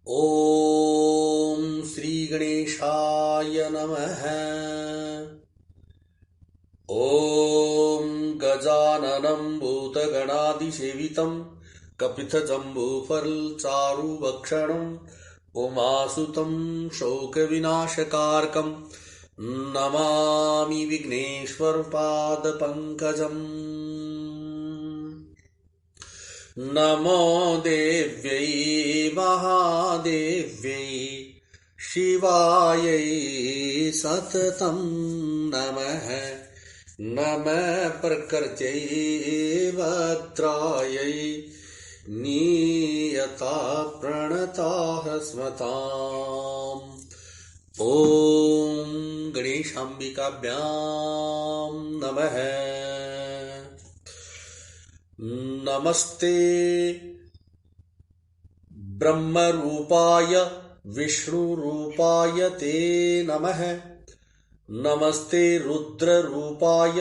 ॐ श्रीगणेशाय नमः। ॐ गजाननं भूतगणादिसेवितं कपितजम्बूफलचारुभक्षणं उमासुतं शोकविनाशकारकं नमामि विघ्नेश्वरपादपङ्कजम्। नमो देव्यै महादेव्यै शिवायै सततं नमः। नमः प्रकृत्यै भद्रायै नीयता प्रणताः स्मताम्। ॐ गणेशाम्बिकाभ्यां नमः। नमस्ते ब्रह्मरूपाय विष्णुरूपाय ते नमः। नमस्ते रुद्ररूपाय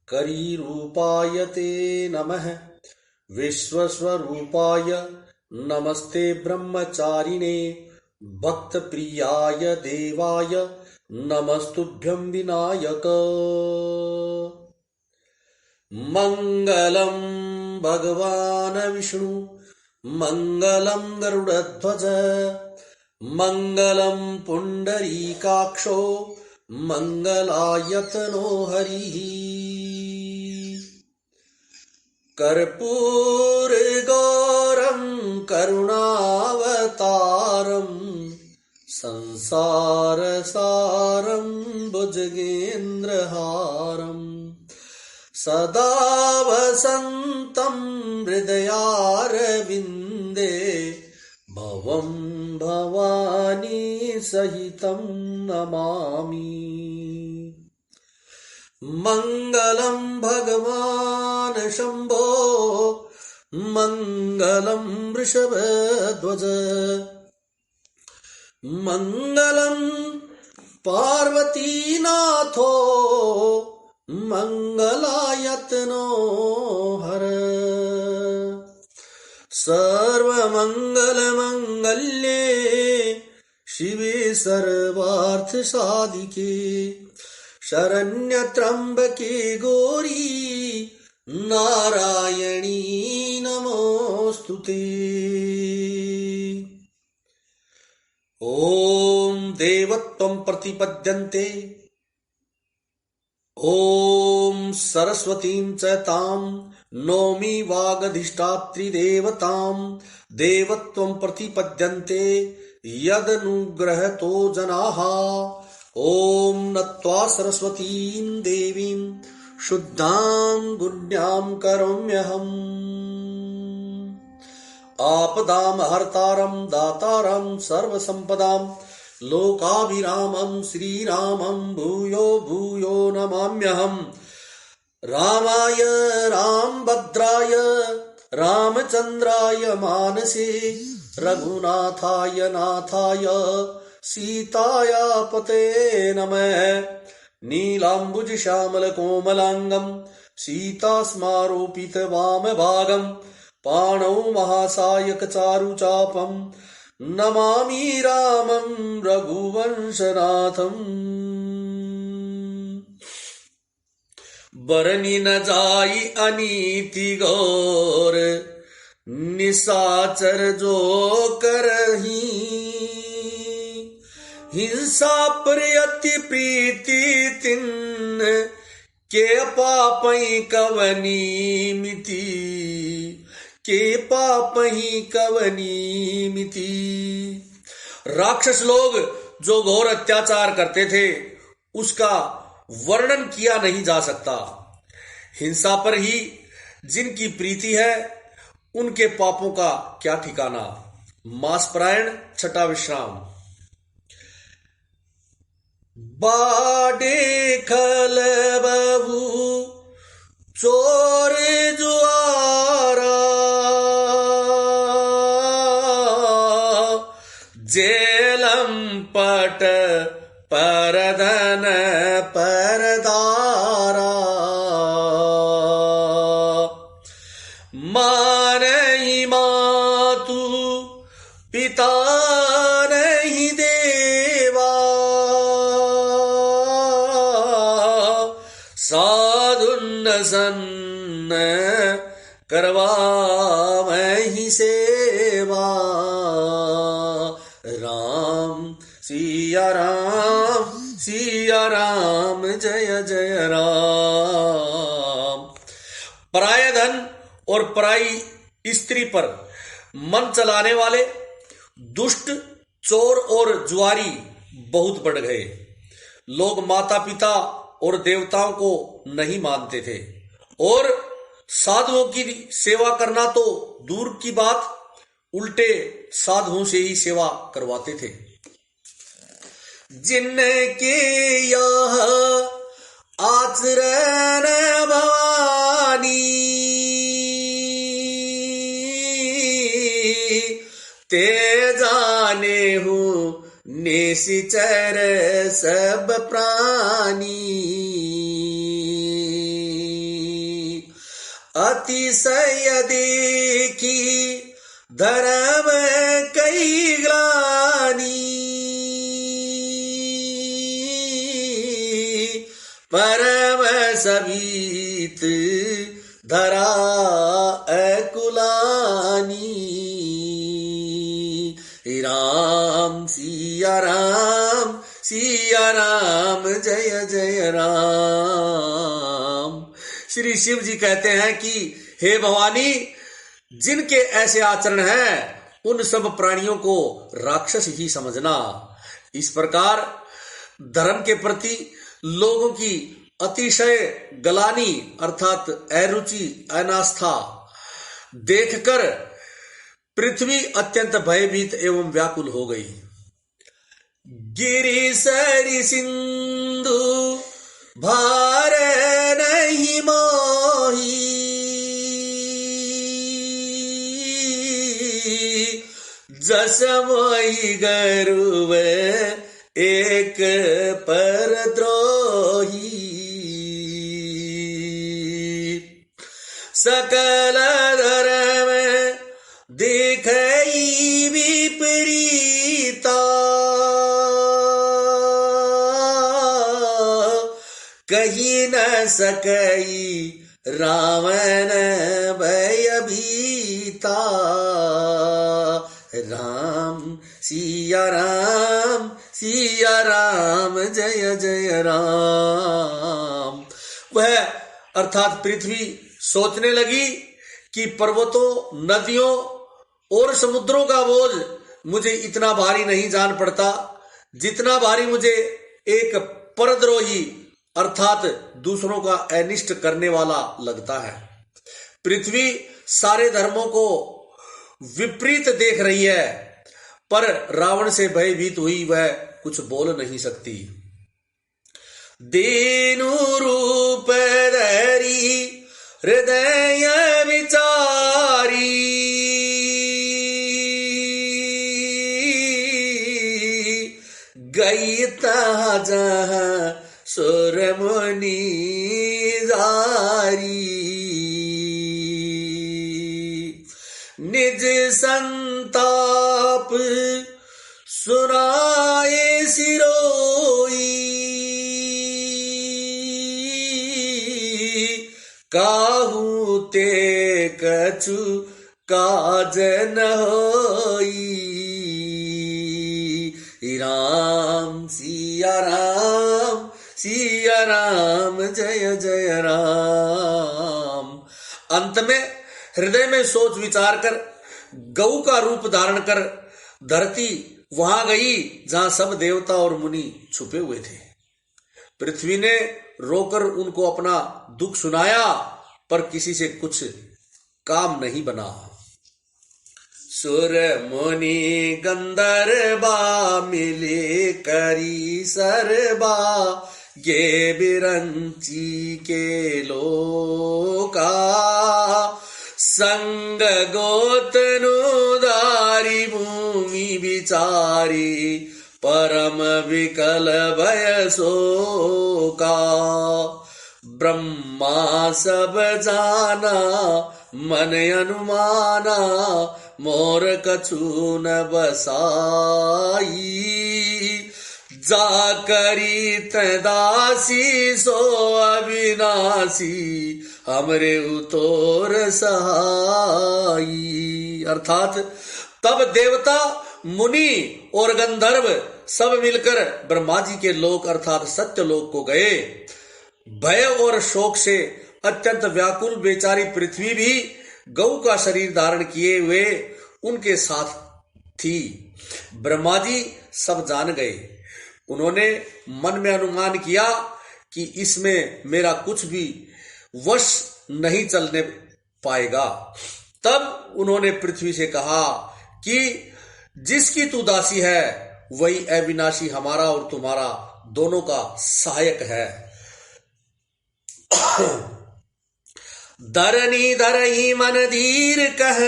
करीरूपाय ते नमः। विश्वस्वरूपाय नमस्ते ब्रह्मचारिणे भक्तप्रियाय देवाय नमस्तुभ्यं विनायक। मंगलम भगवान विष्णु मंगलम गरुड़ध्वज मंगलम पुंडरीकाक्षो मंगलायतनो हरिः। कर्पूर गौरं करुणावतारं संसार सारं भुजगेन्द्रहारम् सदा वसन्तं हृदयारविन्दे भवं भवानी सहितं नमामि। मङ्गलं भगवान् शम्भो मङ्गलं वृषभध्वज मङ्गलं पार्वतीनाथो मंगलायतनो हर। सर्वमंगलमंगल्ये शिवे सर्वार्थसाधिके शरण्यत्र्यंबके गौरी नारायणी नमोस्तुते। ॐ देवत्वं प्रतिपद्यन्ते ॐ सरस्वतीं च तां नौमि वागधिष्ठात्रिदेवतां देवत्वं प्रतिपद्यन्ते यदनुग्रहतो जनाः। ॐ नत्वा सरस्वतीं देवीं शुद्धां गुण्यां करोम्यहम्। आपदां हर्तारं दातारं सर्वसम्पदां लोकाभिरामं श्रीरामं भूयो भूयो नमाम्यहम्। रामाय रामभद्राय रामचन्द्राय मानसे रघुनाथाय नाथाय सीताया पते नमः। नीलाम्बुजश्यामलकोमलाङ्गं सीतास्मारोपितवामभागं पाणौ महासायकचारुचापं नमामि रामं रघुवंशनाथम्। बरनी न जाई अनीति गौर निशाचर जो करही। हिंसा पर अति प्रीति तिन के पापई कवनी मिति के पापही कवनी मिति। राक्षस लोग जो घोर अत्याचार करते थे उसका वर्णन किया नहीं जा सकता। हिंसा पर ही जिनकी प्रीति है उनके पापों का क्या ठिकाना। मासपरायण छठा विश्राम। बाडे खल बहू चोर जुआरा जेलम पट परधन परदारा। मानई मातु पिता नहीं देवा, साधुन सन्न करवावहि सेवा। राम सिया राम जय जय राम। पराय धन और पराई स्त्री पर मन चलाने वाले दुष्ट, चोर और जुआरी बहुत बढ़ गए। लोग माता पिता और देवताओं को नहीं मानते थे और साधुओं की सेवा करना तो दूर की बात, उल्टे साधुओं से ही सेवा करवाते थे। जिनके यह आचरण भवानी, ते जाने हूँ निश्चर सब प्राणी। अतिशय देखी धर्म कई ग्लानि, परम सभीत धरा अकुलानी। राम सिया राम जय जय राम। श्री शिव जी कहते हैं कि हे भवानी, जिनके ऐसे आचरण हैं उन सब प्राणियों को राक्षस ही समझना। इस प्रकार धर्म के प्रति लोगों की अतिशय गलानी अर्थात अरुचि, अनास्था देखकर पृथ्वी अत्यंत भयभीत एवं व्याकुल हो गई। गिरि सरि सिंधु भार नहीं मोही, जस मोहि गरुव एक पर द्रोही। सकल धर्म देखई विपरीता, कही न सकई रावण भयभीता। राम सिया राम जय जय राम। वह अर्थात पृथ्वी सोचने लगी कि पर्वतों, नदियों और समुद्रों का बोझ मुझे इतना भारी नहीं जान पड़ता जितना भारी मुझे एक परद्रोही अर्थात दूसरों का अनिष्ट करने वाला लगता है। पृथ्वी सारे धर्मों को विपरीत देख रही है, पर रावण से भयभीत हुई वह कुछ बोल नहीं सकती। देनु रूप धरी हृदय विचारी, गई तहाँ जहाँ सुर मुनि जारी। निज संताप सुनाए सिरोई, काहू ते कछु काज न होई। राम सिया राम जय जय राम। अंत में हृदय में सोच विचार कर गऊ का रूप धारण कर धरती वहां गई जहां सब देवता और मुनि छुपे हुए थे। पृथ्वी ने रोकर उनको अपना दुख सुनाया, पर किसी से कुछ काम नहीं बना। सुर मुनि गंधर्वा मिले करी सरबा, ये बिरंची के लोका। संग गोतनु दारी भूमि विचारी, परम विकल भय शोका। ब्रह्मा सब जाना मन अनुमाना, मोर कछु न बसाई। जा करी दासी सो अविनाशी, हमरे उतोर सहाई। अर्थात तब देवता, मुनि और गंधर्व सब मिलकर ब्रह्मा जी के लोक अर्थात सत्य लोक को गए। भय और शोक से अत्यंत व्याकुल बेचारी पृथ्वी भी गौ का शरीर धारण किए हुए उनके साथ थी। ब्रह्मा जी सब जान गए। उन्होंने मन में अनुमान किया कि इसमें मेरा कुछ भी वश नहीं चलने पाएगा। तब उन्होंने पृथ्वी से कहा कि जिसकी तू दासी है वही अविनाशी हमारा और तुम्हारा दोनों का सहायक है। धरनी धरही मन धीर कह,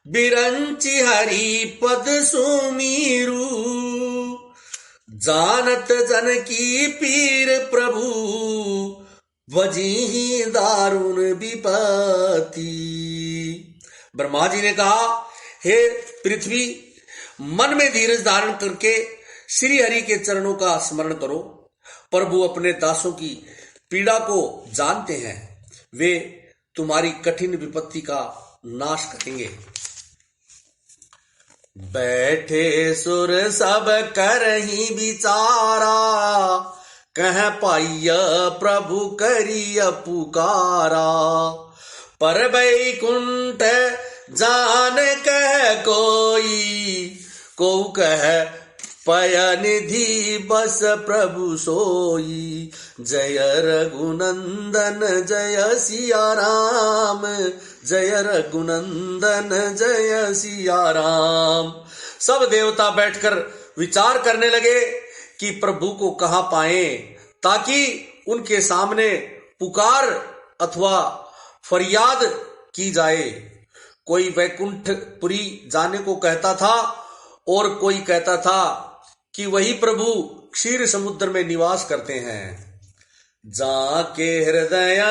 बिरंची हरि पद सुमीरू। जानत जन की पीर प्रभु, वजी दारुण विपत्ति। ब्रह्मा जी ने कहा, हे पृथ्वी, मन में धीरज धारण करके श्री हरि के चरणों का स्मरण करो। प्रभु अपने दासों की पीड़ा को जानते हैं, वे तुम्हारी कठिन विपत्ति का नाश करेंगे। बैठे सुर सब करही विचारा, कह पाइय प्रभु करिय पुकारा। पर बैकुंठ जान कह कोई, को कह पय निधि बस प्रभु सोई। जय रघुनंदन जय सिया राम, जय रघुनंदन जय सिया राम। सब देवता बैठकर विचार करने लगे कि प्रभु को कहां पाएं, ताकि उनके सामने पुकार अथवा फरियाद की जाए। कोई वैकुंठपुरी जाने को कहता था और कोई कहता था कि वही प्रभु क्षीर समुद्र में निवास करते हैं। जाके हृदय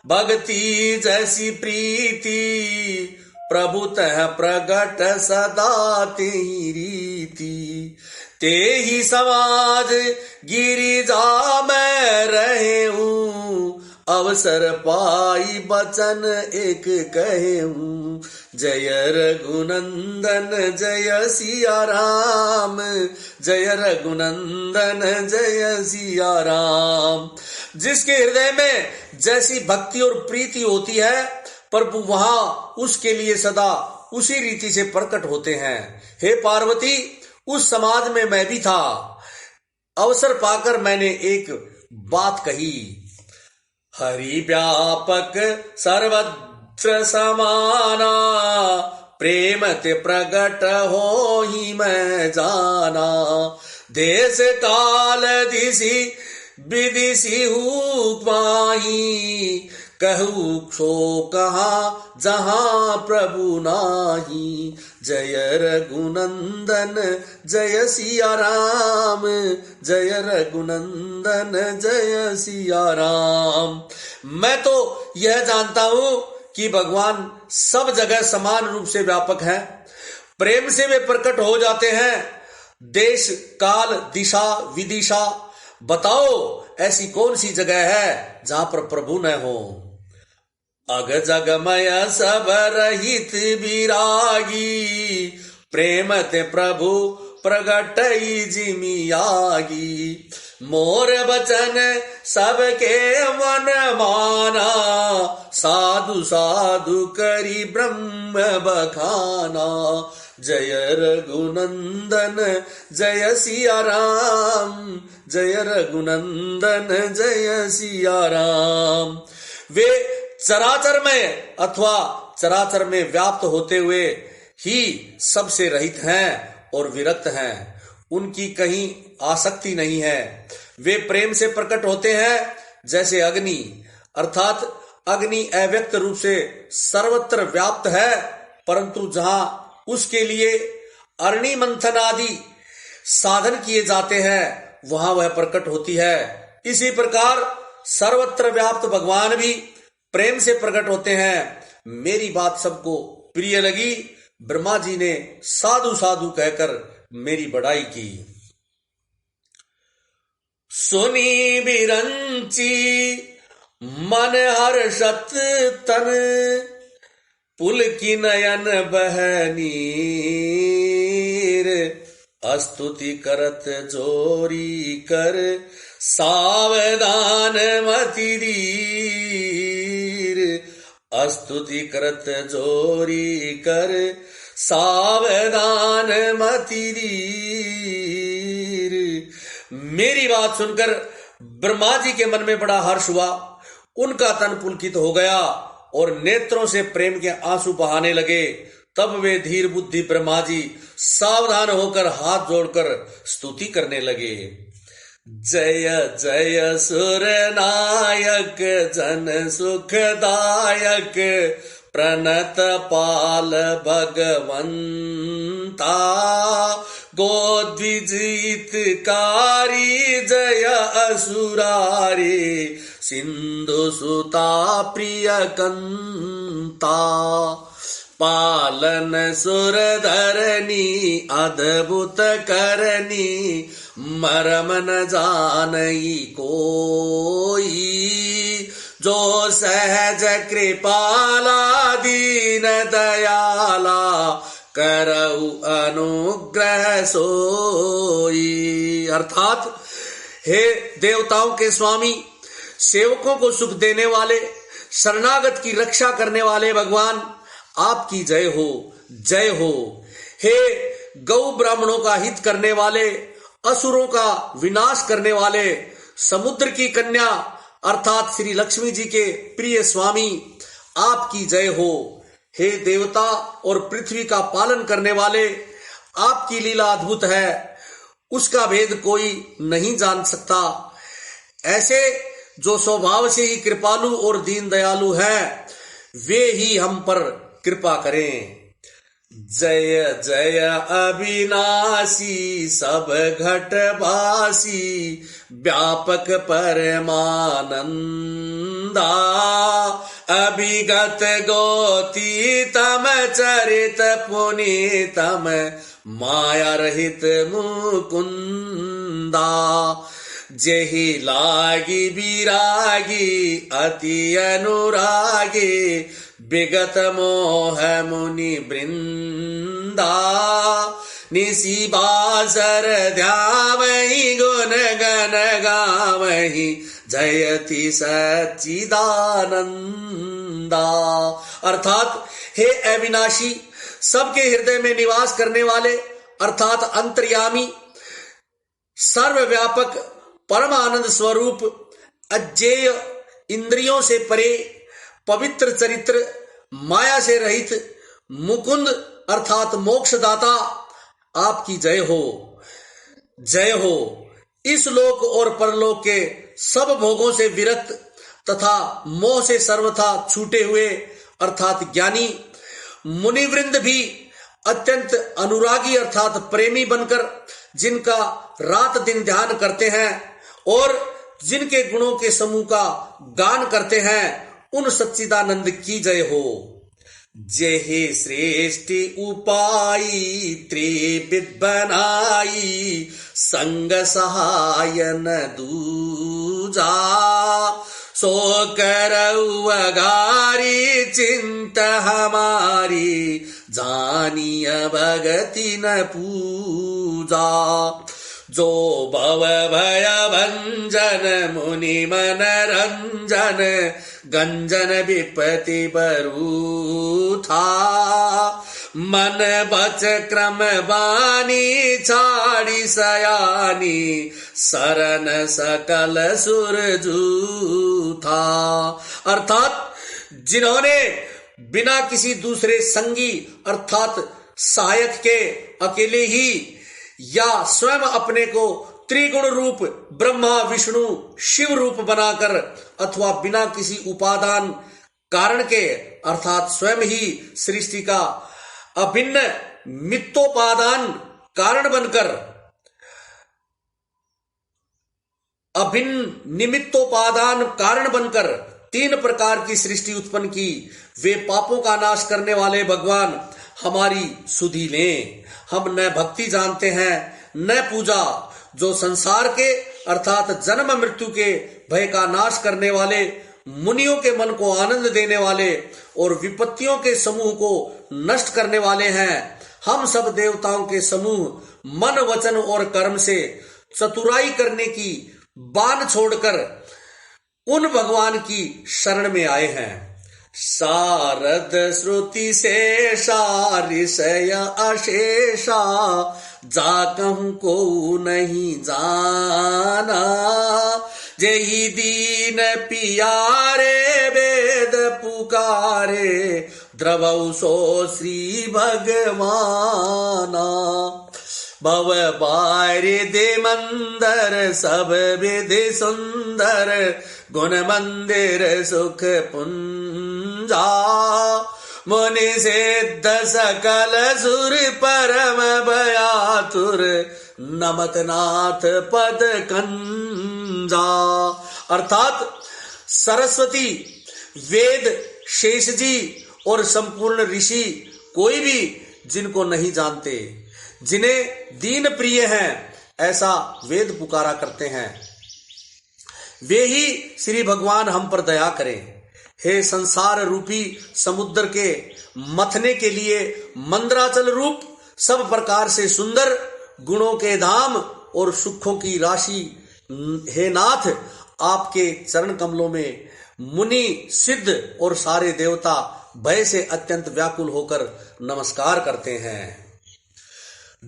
भक्ति जैसी प्रीति, प्रभु तह प्रगट सदा तेहि रीति। ते ही समाज गिरिजा में रहे हूँ, अवसर पाई बचन एक कहे हूँ। जय रघुनंदन जय सिया राम, जय रघुनंदन जय सिया राम। जिसके हृदय में जैसी भक्ति और प्रीति होती है, प्रभु वहां उसके लिए सदा उसी रीति से प्रकट होते हैं। हे पार्वती, उस समाज में मैं भी था। अवसर पाकर मैंने एक बात कही। हरि व्यापक सर्वत्र समाना, प्रेम ते प्रगट हो ही मैं जाना। देश काल दिशि विदिशि हूँ माही, कहूँ सो कहा जहाँ प्रभु नाही। जय रघुनंदन जय सिया राम, जय रघुनंदन जय सिया राम। मैं तो यह जानता हूं कि भगवान सब जगह समान रूप से व्यापक है। प्रेम से वे प्रकट हो जाते हैं। देश काल दिशा विदिशा, बताओ ऐसी कौन सी जगह है जहां पर प्रभु न हो। अग जगमय सब रहित विरागी, प्रेम ते प्रभु प्रगटई जिमियागी। मोर बचन सबके मन माना, साधु साधु करी ब्रह्म बखाना। जय रघुनंदन जय सिया राम, जय रघुनंदन जय सिया राम। वे चराचर में अथवा चराचर में व्याप्त होते हुए ही सबसे रहित हैं और विरक्त हैं। उनकी कहीं आसक्ति नहीं है। वे प्रेम से प्रकट होते हैं जैसे अग्नि, अर्थात अग्नि अव्यक्त रूप से सर्वत्र व्याप्त है, परंतु जहां उसके लिए अरणि मंथन आदि साधन किए जाते हैं वहां वह प्रकट होती है। इसी प्रकार सर्वत्र व्याप्त भगवान भी प्रेम से प्रकट होते हैं। मेरी बात सबको प्रिय लगी। ब्रह्मा जी ने साधु साधु कहकर मेरी बड़ाई की। सुनी बिरंची मन हर्षत तन, पुलकी नयन बहनीर, स्तुति करत जोरी कर सावधान मति धीर। स्तुति करत जोरी कर सावधान मति धीर। मेरी बात सुनकर ब्रह्मा जी के मन में बड़ा हर्ष हुआ। उनका तन पुलकित हो गया और नेत्रों से प्रेम के आंसू बहाने लगे। तब वे धीर बुद्धि ब्रह्मा जी सावधान होकर हाथ जोड़कर स्तुति करने लगे। जय जय सुर नायक जन सुखदायक, प्रणत पाल भगवंता, गोद्विजितकारी जय असुरारी, सिंधु सुता प्रिय कंता। पालन सुर धरनी अद्भुत करनी, मरम न जानई कोई, जो सहज कृपाला दीन दयाला, करऊ अनुग्रह सोई। अर्थात हे देवताओं के स्वामी, सेवकों को सुख देने वाले, शरणागत की रक्षा करने वाले भगवान, आपकी जय हो, जय हो। हे गौ ब्राह्मणों का हित करने वाले, असुरों का विनाश करने वाले, समुद्र की कन्या अर्थात श्री लक्ष्मी जी के प्रिय स्वामी, आपकी जय हो। हे देवता और पृथ्वी का पालन करने वाले, आपकी लीला अद्भुत है, उसका भेद कोई नहीं जान सकता। ऐसे जो स्वभाव से ही कृपालु और दीन दयालु है, वे ही हम पर कृपा करें। जय जय अविनाशी सब घट भासी, व्यापक परमानंदा, अभिगत गोती तम चरित पुनीतम, माया रहित मुकुंदा। जेहि लागी विरागी अति अनुरागी, विगत मोह मुनि वृंदा। निसी बासर ध्यावहि गुण गण गावहि, जयति सच्चिदानंदा। अर्थात हे अविनाशी, सबके हृदय में निवास करने वाले अर्थात अंतर्यामी, सर्वव्यापक, परमानंद स्वरूप, अज्ञेय, इंद्रियों से परे, पवित्र चरित्र, माया से रहित, मुकुंद अर्थात मोक्षदाता, आपकी जय हो, जय हो। इस लोक और परलोक के सब भोगों से विरक्त तथा मोह से सर्वथा छूटे हुए अर्थात ज्ञानी मुनिवृंद भी अत्यंत अनुरागी अर्थात प्रेमी बनकर जिनका रात दिन ध्यान करते हैं और जिनके गुणों के समूह का गान करते हैं, उन सच्चिदानंद की जय हो। जेहि श्रेष्ठि उपाई त्रिविध बनाई, संग सहायन दूजा, सो करऊ अगारी चिंत हमारी, जानिय भगति न पूजा। जो भव भय भंजन मुनि मन रंजन, गंजन विपति बरूथा, मन बच क्रम बानी छाड़ी सयानी, शरण सकल सुर जूथा। अर्थात जिन्होंने बिना किसी दूसरे संगी अर्थात सहायक के अकेले ही या स्वयं अपने को त्रिगुण रूप ब्रह्मा विष्णु शिव रूप बनाकर अथवा बिना किसी उपादान कारण के अर्थात स्वयं ही सृष्टि का अभिन्न मित्तोपादान कारण बनकर, अभिन्न निमित्तोपादान कारण बनकर तीन प्रकार की सृष्टि उत्पन्न की, वे पापों का नाश करने वाले भगवान हमारी सुधि लें। हम न भक्ति जानते हैं न पूजा, जो संसार के अर्थात जन्म मृत्यु के भय का नाश करने वाले, मुनियों के मन को आनंद देने वाले और विपत्तियों के समूह को नष्ट करने वाले हैं। हम सब देवताओं के समूह मन वचन और कर्म से चतुराई करने की बान छोड़कर उन भगवान की शरण में आए हैं। शारद श्रुति शेषा ऋषय अशेषा, जाकहूं को नहीं जाना, जय दीन पियारे वेद पुकारे, द्रवौ सो श्री भगवाना। भव बारिदे मंदर सब विधि सुंदर, गुण मंदिर सुख पुंजा, मुनि सिद्ध सकल सुर परम भयातुर, नमत नाथ पद कंजा। अर्थात सरस्वती, वेद, शेष जी और संपूर्ण ऋषि कोई भी जिनको नहीं जानते, जिन्हें दीन प्रिय हैं, ऐसा वेद पुकारा करते हैं, वे ही श्री भगवान हम पर दया करें। हे संसार रूपी समुद्र के मथने के लिए मंदराचल रूप सब प्रकार से सुंदर गुणों के धाम और सुखों की राशि, हे नाथ, आपके चरण कमलों में मुनि सिद्ध और सारे देवता भय से अत्यंत व्याकुल होकर नमस्कार करते हैं।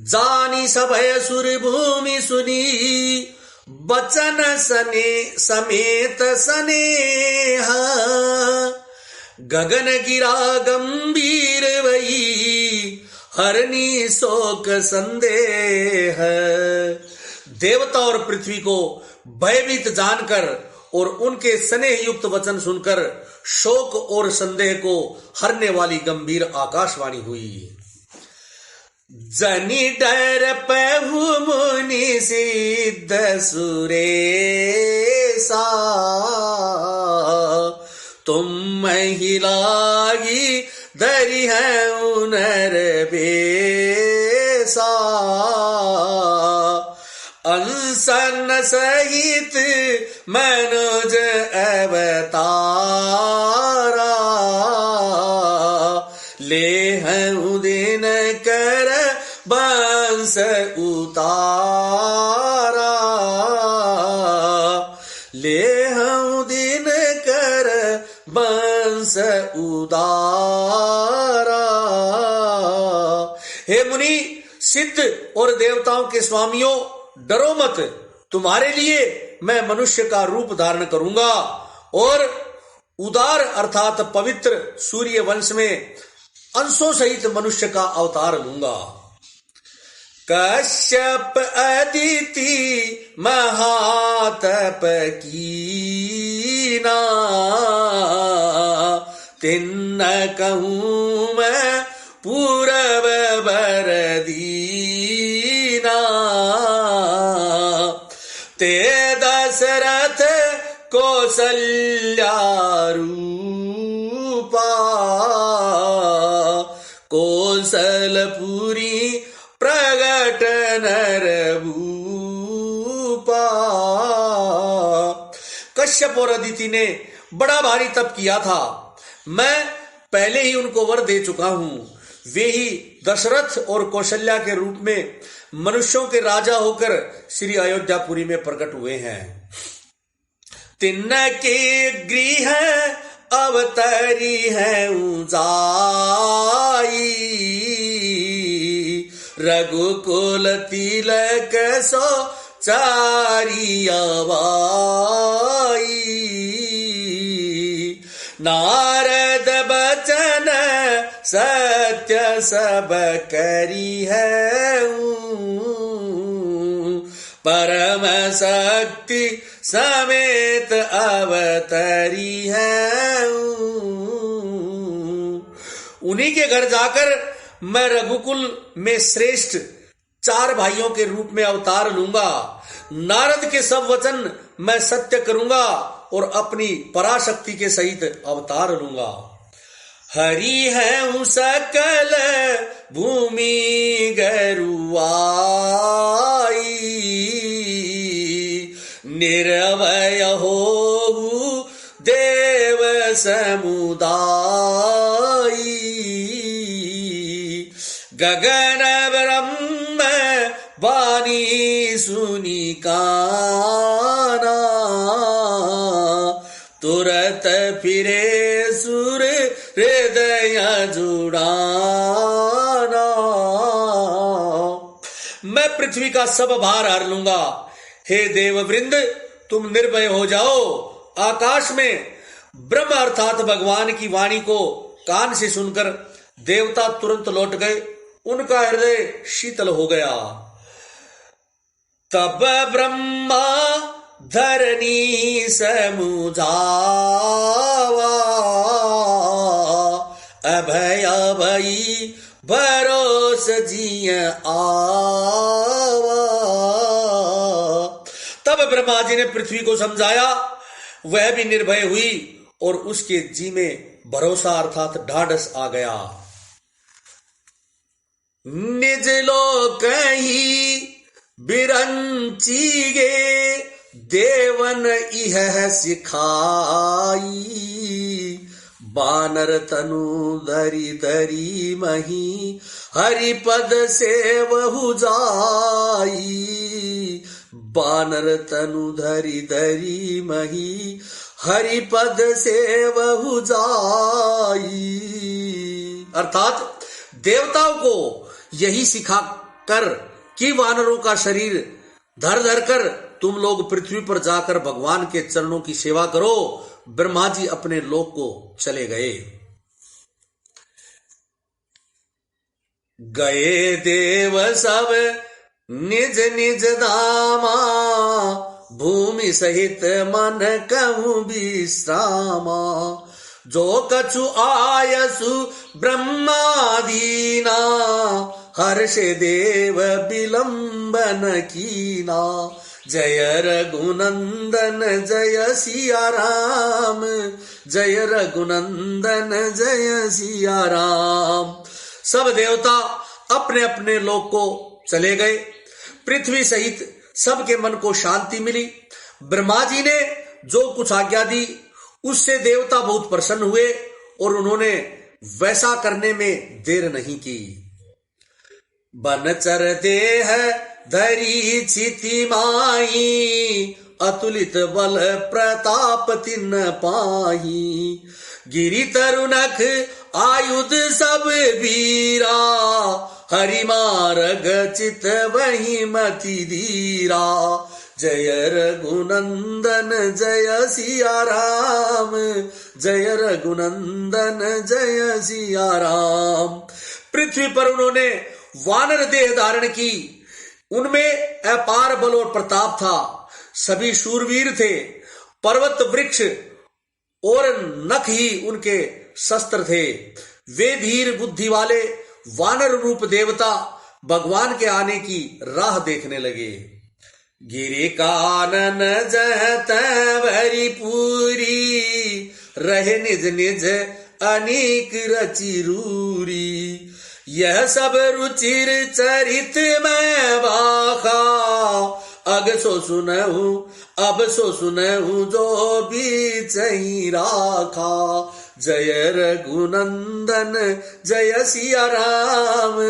जानी सभय सुर भूमि सुनी, बचन सने समेत स्नेह, गगन गिरा गंभीर वही, हरनी शोक संदेह। देवता और पृथ्वी को भयभीत जानकर और उनके स्नेह युक्त वचन सुनकर शोक और संदेह को हरने वाली गंभीर आकाशवाणी हुई। जनि डर पहु मुनि सिद्ध सुरेसा, तुम महिलागी धरि है उनर बेसा, अंसन सहित मनोज अवतारा, ले हूँ दिन कर बंस उतारा, ले हूँ दिन कर बंस उतारा। हे मुनि सिद्ध और देवताओं के स्वामियों, डरो मत, तुम्हारे लिए मैं मनुष्य का रूप धारण करूंगा और उदार अर्थात पवित्र सूर्य वंश में अंशों सहित मनुष्य का अवतार लूंगा। कश्यप अदिति महातप कीना, तिन्न कहूं मैं पूरब बर दीना, ते दशरथ कौसल्या रूपा, कौशलपुरी प्रगट नर भूपा। कश्यप और अदिति ने बड़ा भारी तप किया था, मैं पहले ही उनको वर दे चुका हूं। वे ही दशरथ और कौशल्या के रूप में मनुष्यों के राजा होकर श्री अयोध्यापुरी में प्रकट हुए हैं। तिन्न के गृह अवतरी है ऊंचाई, रघुकुल तिलक सो चारी अवाई, नारद बचन सत्य सब करी है, परम शक्ति समेत अवतरी है। उन्हीं के घर जाकर मैं रघुकुल में श्रेष्ठ 4 भाइयों के रूप में अवतार लूंगा। नारद के सब वचन मैं सत्य करूंगा और अपनी पराशक्ति के सहित अवतार लूंगा। हरि है सकल भूमि गरुआई, निर्भय हो देव समुदाई, गगन ब्रह्म वाणी सुनी काना, तुरत फिरे सुर हृदय जुड़ाना। मैं पृथ्वी का सब भार हर लूंगा। हे देववृंद, तुम निर्भय हो जाओ। आकाश में ब्रह्म अर्थात भगवान की वाणी को कान से सुनकर देवता तुरंत लौट गए। उनका हृदय शीतल हो गया। तब ब्रह्मा धरनी समुझावा, अभय भई भरोस जिय आवा। तब ब्रह्मा जी ने पृथ्वी को समझाया, वह भी निर्भय हुई और उसके जी में भरोसा अर्थात ढाढ़स आ गया। निज लोक ही बिरंची गे, देवन इह सिखाई, बानर तनु धरी धरी मही, हरिपद से वहु जाई, बानर तनु धरी धरी मही, हरिपद से वहु जाई। अर्थात देवताओं को यही सिखा कर कि वानरों का शरीर धर धर कर तुम लोग पृथ्वी पर जाकर भगवान के चरणों की सेवा करो। ब्रह्मा जी अपने लोक को चले गए। गए देव सब निज निज धामा, भूमि सहित मन कहूं विश्रामा, जो कछु आयसु ब्रह्मादीना, हर्ष देव विलंबन कीना, जय रघुनंदन जय सिया राम, जय रघुनंदन जय सिया राम। सब देवता अपने अपने लोक को चले गए। पृथ्वी सहित सबके मन को शांति मिली। ब्रह्मा जी ने जो कुछ आज्ञा दी उससे देवता बहुत प्रसन्न हुए और उन्होंने वैसा करने में देर नहीं की। बनचर देह धरी चिति माही, अतुलित बल प्रताप तिन पाही, गिरि तरुनख आयुध सब वीरा, हरि मार्ग चित वही मति धीरा, जय रघुनंदन जय सिया राम, जय रघुनंदन जय सिया राम। पृथ्वी पर उन्होंने वानर देह धारण की। उनमें अपार बल और प्रताप था। सभी शूरवीर थे। पर्वत वृक्ष और नख ही उनके शस्त्र थे। वे धीर बुद्धि वाले वानर रूप देवता भगवान के आने की राह देखने लगे। गिरि कानन जहत भरी पूरी, रहे निज निज अनेक रचि रूरी, यह सब रुचिर चरित में बाखा, अग सो सुनहु अब सो सुनहु जो बीच ही राखा, जय रघुनंदन जय सिया राम,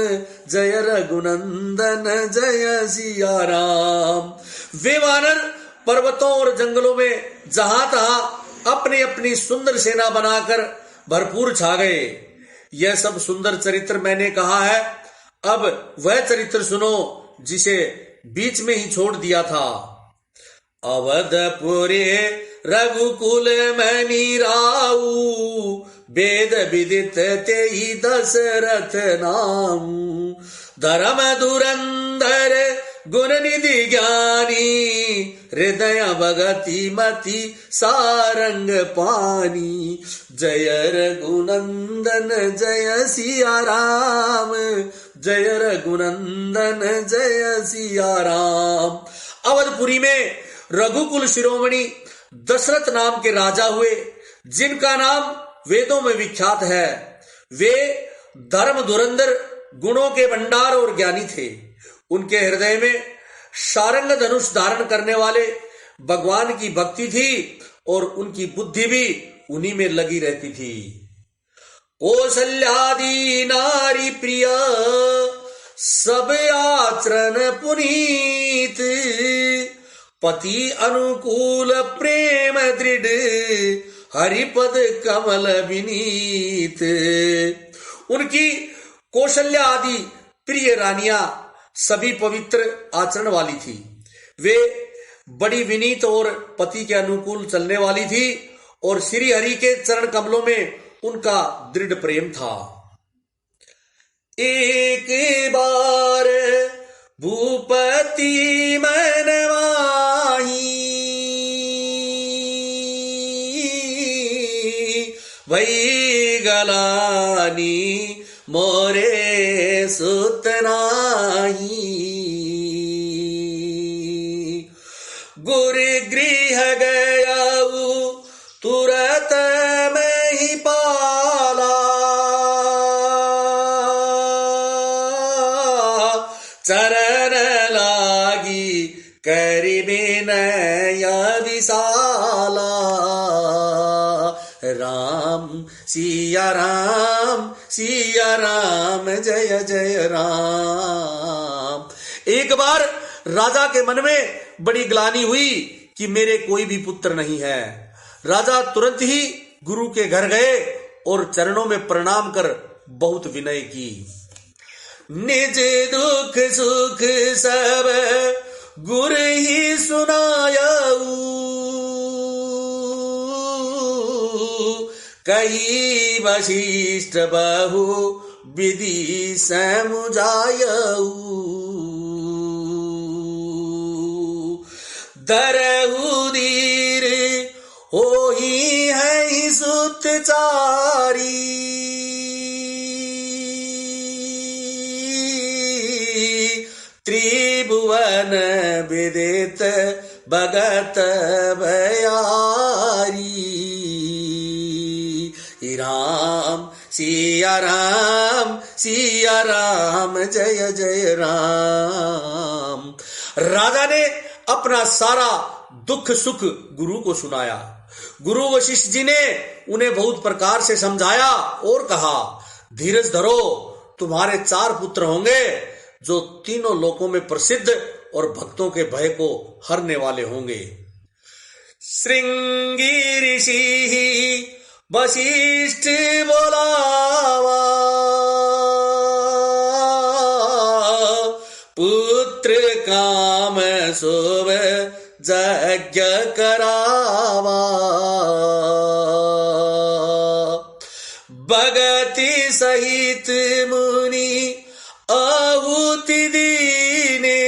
जय रघुनंदन जय सिया राम। वे वानर पर्वतों और जंगलों में जहां तहां अपनी अपनी सुंदर सेना बनाकर भरपूर छा गए। यह सब सुंदर चरित्र मैंने कहा है। अब वह चरित्र सुनो जिसे बीच में ही छोड़ दिया था। अवधपुरे रघुकुल मणि राऊ, वेद विदित तेहि दशरथ नाऊ, धर्म धुरंधर गुण निधि ज्ञानी, हृदय भगति मति सारंग पानी, जय रघुनंदन जय सिया राम, जय रघुनंदन जय सिया राम। अवधपुरी में रघुकुल शिरोमणि दशरथ नाम के राजा हुए, जिनका नाम वेदों में विख्यात है। वे धर्म धुरंधर, गुणों के भंडार और ज्ञानी थे। उनके हृदय में सारंग धनुष धारण करने वाले भगवान की भक्ति थी और उनकी बुद्धि भी उन्हीं में लगी रहती थी। कौशल्यादि नारी प्रिय, सब आचरण पुनीत, पति अनुकूल प्रेम दृढ़, हरिपद कमल विनीत। उनकी कौशल्या आदि प्रिय रानियां सभी पवित्र आचरण वाली थी। वे बड़ी विनीत और पति के अनुकूल चलने वाली थी और श्री हरि के चरण कमलों में उनका दृढ़ प्रेम था। एक बार भूपति मनवाही, वही गलानी मोरे सुतनाही। गुरु गृह गयाऊ तुरत में ही पाला, चरण लागी करि विनय विशाला। राम सिया राम, सिया राम, जय जय राम। एक बार राजा के मन में बड़ी ग्लानि हुई कि मेरे कोई भी पुत्र नहीं है। राजा तुरंत ही गुरु के घर गए और चरणों में प्रणाम कर बहुत विनय की। निज दुख सुख सब गुरु ही सुनायऊ, कही वशिष्ठ बहु विधि समुझायऊ। दरहु धीर होही है सुतचारी, त्रिभुवन विदित भगत भयारी। राम सिया राम, सिया राम, जय जय राम। राजा ने अपना सारा दुख सुख गुरु को सुनाया। गुरु वशिष्ठ जी ने उन्हें बहुत प्रकार से समझाया और कहा, धीरज धरो, तुम्हारे 4 पुत्र होंगे जो तीनों लोकों में प्रसिद्ध और भक्तों के भय को हरने वाले होंगे। श्रृंगी ऋषि वशिष्ठ बोलावा, पुत्र काम शोभ यज्ञ करावा। भगति सहित मुनि आहुति दीने,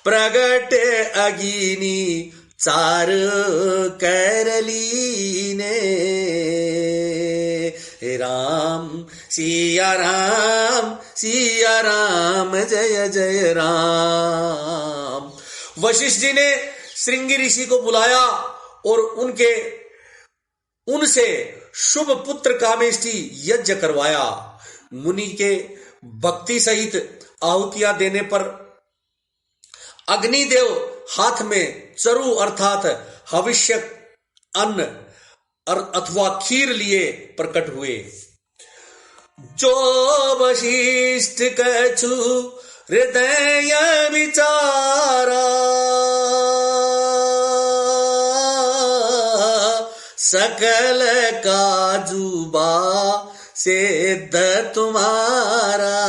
प्रगट अगिनी 4 करलीने। राम सिया राम, सिया राम, जय जय राम। वशिष्ठ जी ने श्रृंगी ऋषि को बुलाया और उनसे शुभ पुत्र कामेष्टि यज्ञ करवाया। मुनि के भक्ति सहित आहुतियां देने पर अग्निदेव हाथ में चरु अर्थात हविष्य अन्न अथवा खीर लिए प्रकट हुए। जो वशिष्ठ कछु हृदय विचारा, सकल काजुबा सिद्ध तुम्हारा।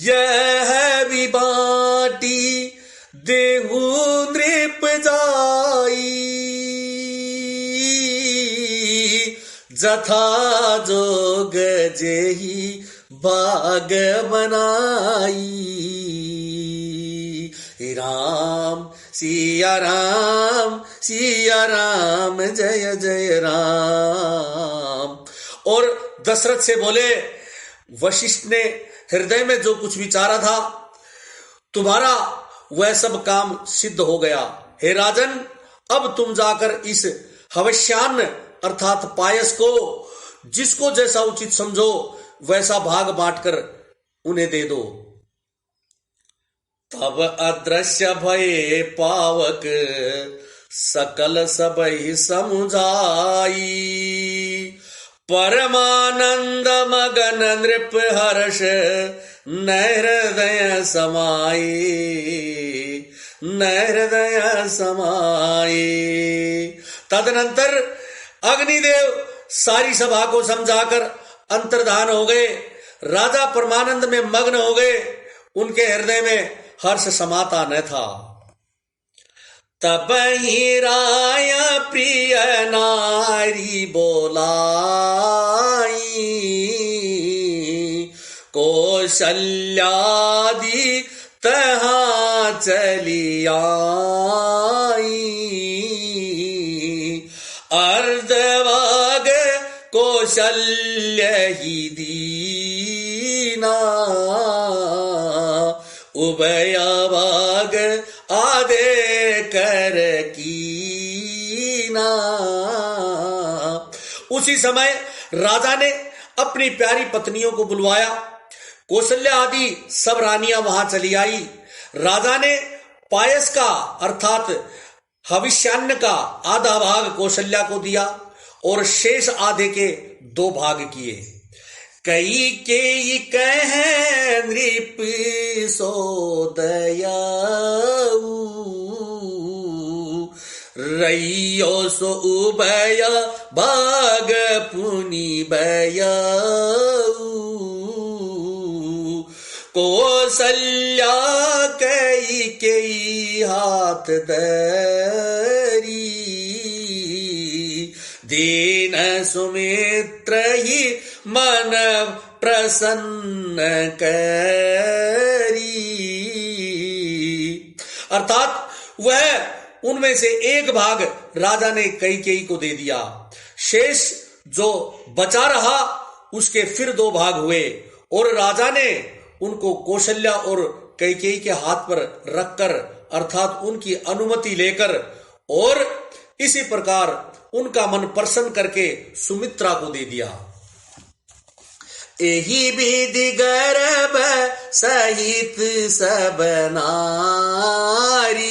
यह भी बाटी देहु नृप जाई, जथा जोग जेहि भाग बनाई। राम सिया राम, सिया राम, जय जय राम। और दशरथ से बोले, वशिष्ठ ने हृदय में जो कुछ विचारा था, तुम्हारा वह सब काम सिद्ध हो गया। हे राजन, अब तुम जाकर इस हवश्यान्न अर्थात पायस को जिसको जैसा उचित समझो वैसा भाग बांटकर उन्हें दे दो। तब अदृश्य भये पावक सकल सबहि समुझाई, परमानंद मगन नृप हर्ष न हृदय समाई, न हृदय समाई। तदनंतर अग्निदेव सारी सभा को समझाकर अंतर्धान हो गए। राजा परमानंद में मग्न हो गए, उनके हृदय में हर्ष समाता न था। तब ही राय प्रिय नारी बोलाई, कौशल्यादि तहां चली आई, अर्धवाग कौशल्य ही दीना, उभय भाग आदे कर कीना। उसी समय राजा ने अपनी प्यारी पत्नियों को बुलवाया। कौशल्या आदि सब रानियां वहां चली आई। राजा ने पायस का अर्थात हविष्यान्न का आधा भाग कौशल्या को दिया और शेष आधे के 2 भाग किए। कई के कह नृप सोदया, रैयो सो उभय भाग पुनि बया, कौशल्या कई हाथ धरी, दीन सुमित्र ही मन प्रसन्न करी। अर्थात वह उनमें से 1 भाग राजा ने कैकेयी को दे दिया। शेष जो बचा रहा उसके फिर 2 भाग हुए और राजा ने उनको कौशल्या और कैकेयी के हाथ पर रखकर अर्थात उनकी अनुमति लेकर और इसी प्रकार उनका मन प्रसन्न करके सुमित्रा को दे दिया। एही विधि गर्भ सहित सब नारी,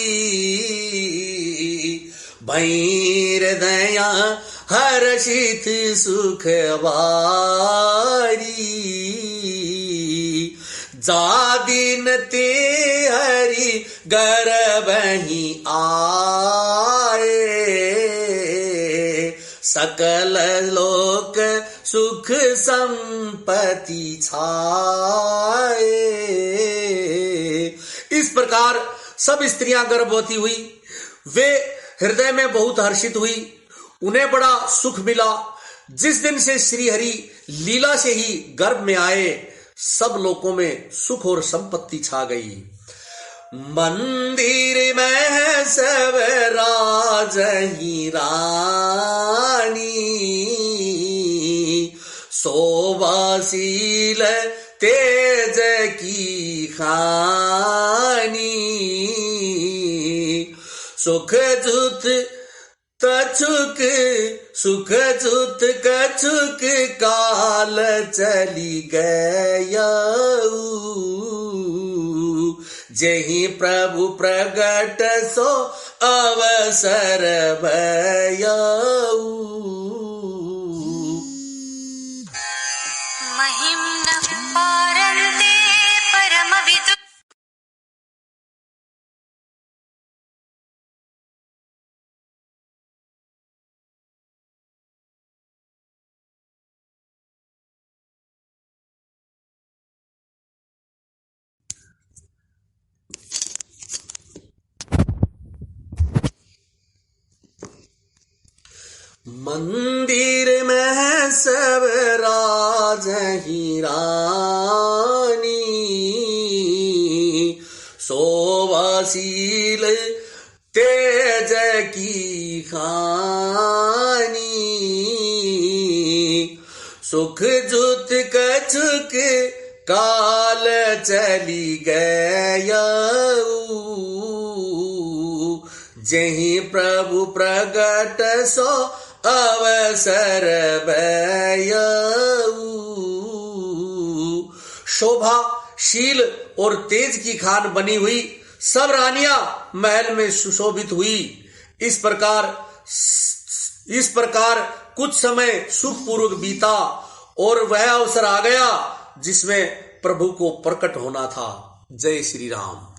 भैरदया हर्षित सुख वारी, जा दिन ते हरि गर्भ ही आए, सकल लोक सुख संपत्ति छाए। इस प्रकार सब स्त्रियां गर्भवती हुई। वे हृदय में बहुत हर्षित हुई, उन्हें बड़ा सुख मिला। जिस दिन से श्री हरि लीला से ही गर्भ में आए, सब लोकों में सुख और संपत्ति छा गई। मंदिर में सब राज ही रानी, शोभाशील तेज की खानी, सुख जुत तछुक सुख जुत कछुक काल चली गया, जही प्रभु प्रगट सो अवसर भयऊ। महिम्न पारन्ते परमविदु मंदिर में सब राज ही रानी, शोभाशील तेज की खानी, सुख जुत कछ के काल चली गयऊ, जहीं प्रभु प्रगट सो अवसर भयऊ। शोभाशील और तेज की खान बनी हुई सब रानियां महल में सुशोभित हुई। इस प्रकार कुछ समय सुखपूर्वक बीता और वह अवसर आ गया जिसमें प्रभु को प्रकट होना था। जय श्री राम।